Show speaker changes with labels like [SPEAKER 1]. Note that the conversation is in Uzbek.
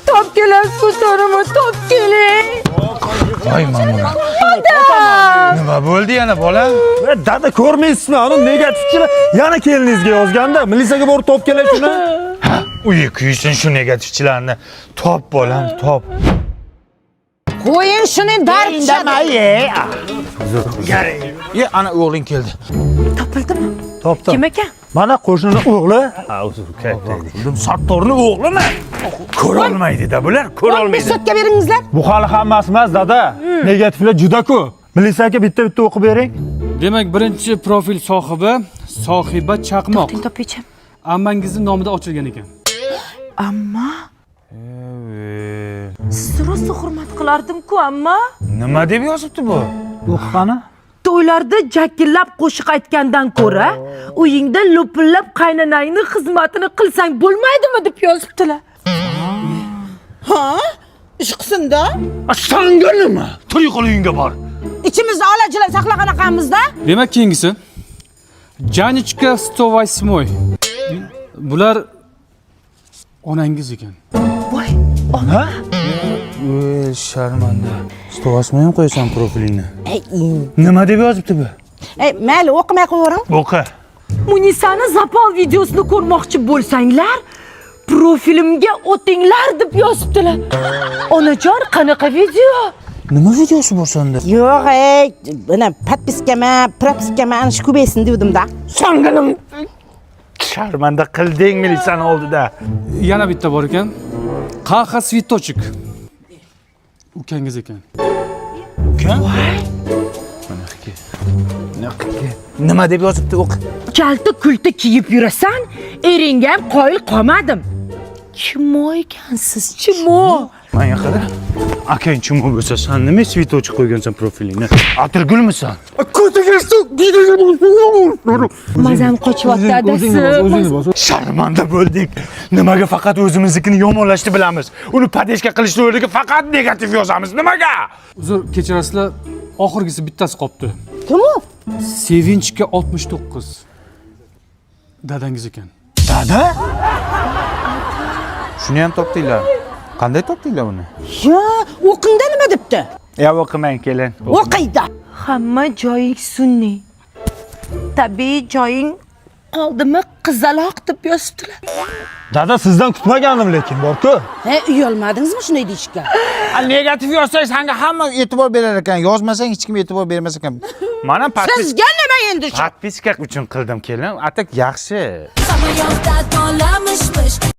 [SPEAKER 1] Top keling ko'tarimi, top keling.
[SPEAKER 2] Voy mamura. Nima bo'ldi yana bola?
[SPEAKER 3] Dada ko'rmaysizmi? Ani negativchilar yana keliningizga yozganda, militsiyaga borib top kelay shuni.
[SPEAKER 2] Uyi kuysin shu negativchilarni. Top bolam, top.
[SPEAKER 1] Qo'ying shuni darchada.
[SPEAKER 2] Ye, ana o'g'ling keldi.
[SPEAKER 1] Topildimi?
[SPEAKER 3] Topdim.
[SPEAKER 1] Kim ekan?
[SPEAKER 3] Mana qo'shnining o'g'li. Uzr, katta edi.
[SPEAKER 2] Dedim, Sattorning o'g'limi? Ko'ra olmaydi-da bular, ko'ra olmaydi.
[SPEAKER 1] Sotga beringizlar.
[SPEAKER 3] Bu hali hammasi emas, dada. Negativlar juda ko'p. Militsiyaga bitta-bitta o'qib bering.
[SPEAKER 4] Demak, birinchi profil sohibi Sohiba Chaqmoq.
[SPEAKER 1] Topaycham.
[SPEAKER 4] Ammangizning nomida ochilgan ekan.
[SPEAKER 1] Amma sizni rosa hurmat qilardim-ku, amma.
[SPEAKER 2] Nima deb yozibdi bu?
[SPEAKER 3] O'qigani?
[SPEAKER 1] To'ylarda jakillab qo'shiq aytgandan ko'ra, uyingda lo'pillab qaynonangning xizmatini qilsang bo'lmaydimi deb yozibdilar.
[SPEAKER 5] Ha? Ish qilsin-da.
[SPEAKER 2] Sanga nima? Tirik uyingga bor.
[SPEAKER 5] İçimizde alajilar saqlaganaqamizda.
[SPEAKER 4] Demak, keyingisi Janichka 108. Bular onangiz ekan.
[SPEAKER 1] Voy, ona.
[SPEAKER 2] Voy, sharmanda. Stovasmay ham qo'yasan profilingni. Nima deb yozibdi bu?
[SPEAKER 5] Mayli, o'qimay qo'yavering.
[SPEAKER 2] O'qi.
[SPEAKER 1] Munisani zapal videosini ko'rmoqchi bo'lsanglar, profilimga o'tinglar deb yozibdilar. Onajon, qanaqa video?
[SPEAKER 2] Nima videosi bor senda?
[SPEAKER 5] Yo'q, buni propiskama ana shu ko'paysin devdim-da.
[SPEAKER 2] Sanganim. Sharmanda qilding militsiyani oldida.
[SPEAKER 4] Yana bitta bor ekan. Qaha Svitochik. Ukangiz ekan.
[SPEAKER 2] Uka? Nima deb yozibdi o'qi?
[SPEAKER 1] Kalta kulta kiyib yurasan, eringga ham qoyil qolmadim. Chimo ekansiz, chimo.
[SPEAKER 2] Menga qara. Akang chimo bo'lsa, sen nima svitochik qo'ygansan profilingni? Atirgulmisan?
[SPEAKER 1] Mazam qochyapti adasi.
[SPEAKER 2] Sharmanda bo'ldik. Nimaga faqat o'zimiznikini yomonlashni bilamiz? Uni padeshka qilishni o'rniga faqat negativ yozamiz. Nimaga?
[SPEAKER 4] Uzr, kechirasizlar, oxirgisi bittasi qolibdi.
[SPEAKER 5] Kim u?
[SPEAKER 4] Sevinchga 69. Dadangiz ekan.
[SPEAKER 2] Dada? Shuni ham topdinglar. Qanday topdinglar uni?
[SPEAKER 5] Ya, o'qingda nima debdi?
[SPEAKER 2] Ya o'qimang kelin.
[SPEAKER 5] O'qiydi.
[SPEAKER 1] Hamma joying sunniy. Tabiiy joying qoldimi qizaloq deb yozibdilar.
[SPEAKER 3] Dada sizdan kutmagandim lekin bor-ku.
[SPEAKER 5] Uyalmadingizmi shunday deyishga?
[SPEAKER 2] Negativ yozsang senga hamma e'tibor berar ekan, yozmasang hech kim e'tibor bermas ekan. Mana
[SPEAKER 5] Sizga nima endi shu?
[SPEAKER 2] podpiska uchun qildim kelin. Atak yaxshi.
[SPEAKER 6] Samolyotda dolamishmish